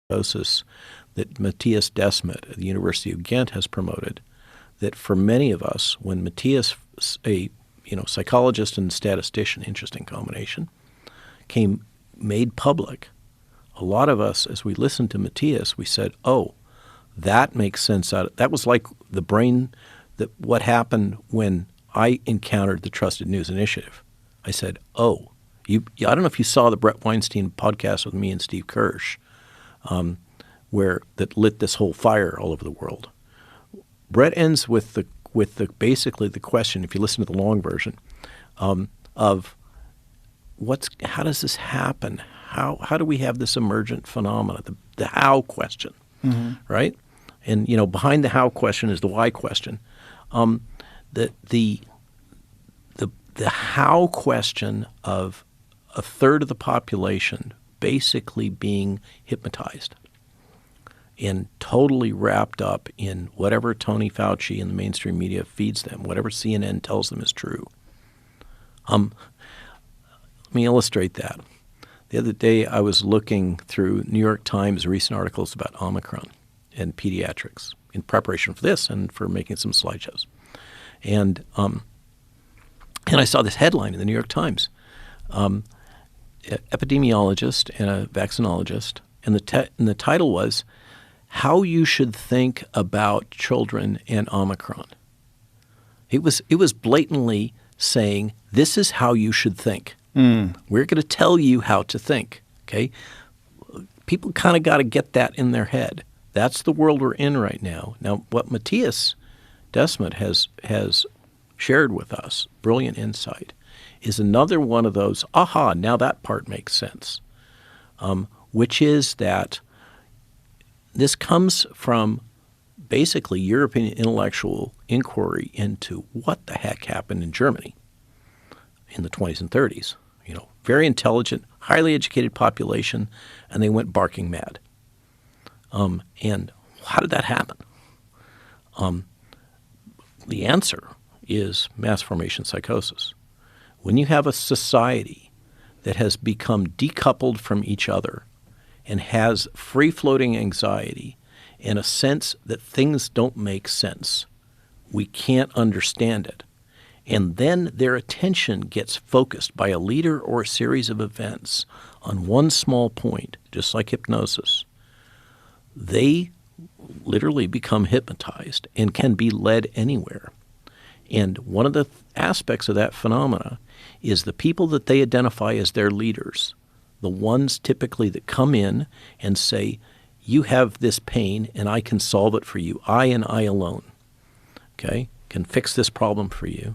Psychosis that Matthias Desmet at the University of Ghent has promoted, that for many of us, when Matthias, a psychologist and statistician, interesting combination, made public, a lot of us, as we listened to Matthias, we said, oh, that makes sense. That was like the brain, what happened when I encountered the Trusted News Initiative. I said, oh, I don't know if you saw the Brett Weinstein podcast with me and Steve Kirsch, that lit this whole fire all over the world. Brett ends with basically the question, if you listen to the long version, of how does this happen? How do we have this emergent phenomena? The how question, right? And behind the how question is the why question. The how question of a third of the population basically being hypnotized and totally wrapped up in whatever Tony Fauci and the mainstream media feeds them, whatever CNN tells them is true. Let me illustrate that. The other day I was looking through New York Times recent articles about Omicron and pediatrics in preparation for this and for making some slideshows. And I saw this headline in the New York Times, epidemiologist and a vaccinologist, and the title was, How You Should Think About Children and Omicron. It was blatantly saying, this is how you should think. We're going to tell you how to think, okay? People kind of got to get that in their head. That's the world we're in right now. Now, what Matthias Desmet has shared with us, brilliant insight, is another one of those, aha, now that part makes sense, which is that this comes from basically European intellectual inquiry into what the heck happened in Germany in the 20s and 30s. Very intelligent, highly educated population, and they went barking mad. And how did that happen? The answer is mass formation psychosis. When you have a society that has become decoupled from each other and has free-floating anxiety and a sense that things don't make sense, we can't understand it, and then their attention gets focused by a leader or a series of events on one small point, just like hypnosis, they literally become hypnotized and can be led anywhere. And one of the aspects of that phenomena is the people that they identify as their leaders, the ones typically that come in and say, you have this pain and I can solve it for you. I and I alone, okay, can fix this problem for you.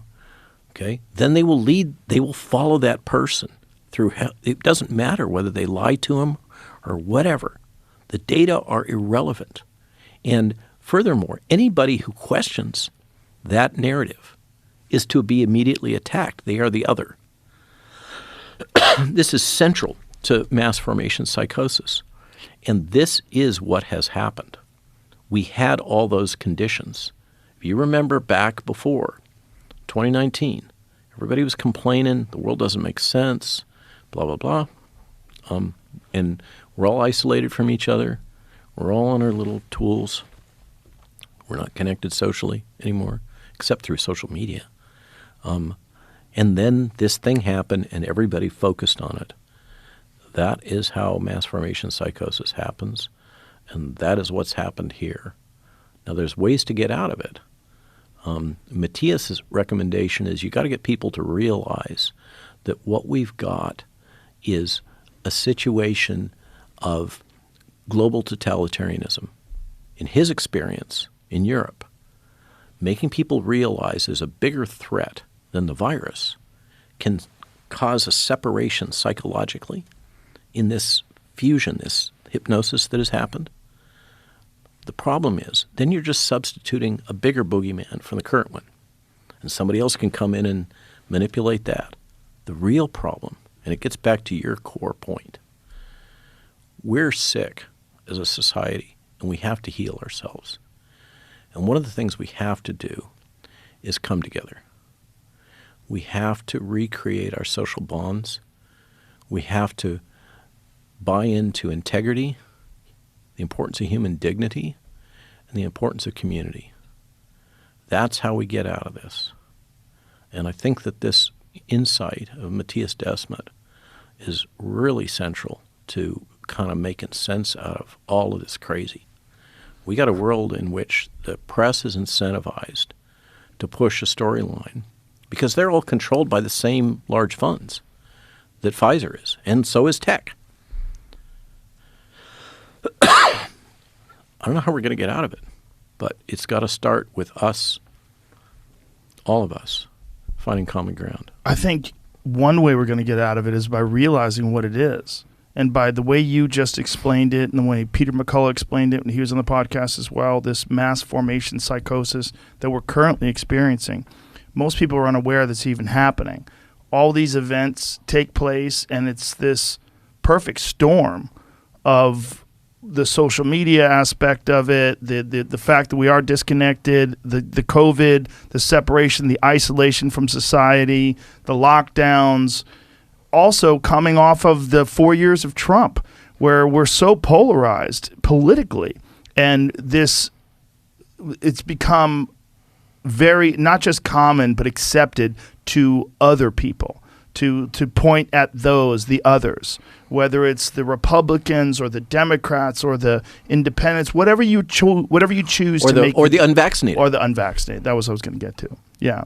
Okay, then they will follow that person through. It doesn't matter whether they lie to him or whatever. The data are irrelevant. And furthermore, anybody who questions that narrative is to be immediately attacked. They are the other. This is central to mass formation psychosis. And this is what has happened. We had all those conditions. If you remember back before 2019, everybody was complaining, the world doesn't make sense, blah, blah, blah. And we're all isolated from each other. We're all on our little tools. We're not connected socially anymore, except through social media. And then this thing happened and everybody focused on it. That is how mass formation psychosis happens, and that is what's happened here. Now, there's ways to get out of it. Matthias's recommendation is you got to get people to realize that what we've got is a situation of global totalitarianism. In his experience in Europe, making people realize there's a bigger threat than the virus can cause a separation psychologically in this fusion, this hypnosis that has happened. The problem is, then you're just substituting a bigger boogeyman for the current one, and somebody else can come in and manipulate that. The real problem, and it gets back to your core point, we're sick as a society, and we have to heal ourselves. And one of the things we have to do is come together. We have to recreate our social bonds. We have to buy into integrity, the importance of human dignity, and the importance of community. That's how we get out of this. And I think that this insight of Matthias Desmet is really central to kind of making sense out of all of this crazy. We got a world in which the press is incentivized to push a storyline because they're all controlled by the same large funds that Pfizer is, and so is tech. I don't know how we're going to get out of it, but it's got to start with us, all of us, finding common ground. I think one way we're going to get out of it is by realizing what it is. And by the way you just explained it and the way Peter McCullough explained it when he was on the podcast as well, this mass formation psychosis that we're currently experiencing, most people are unaware that's even happening. All these events take place, and it's this perfect storm of the social media aspect of it, the fact that we are disconnected, the COVID, the separation, the isolation from society, the lockdowns, also coming off of the 4 years of Trump, where we're so polarized politically. And it's become very, not just common, but accepted to other people, to point at those, the others, whether it's the Republicans or the Democrats or the Independents, whatever you choose or to make, or the unvaccinated, or the unvaccinated. That was what I was going to get to. Yeah.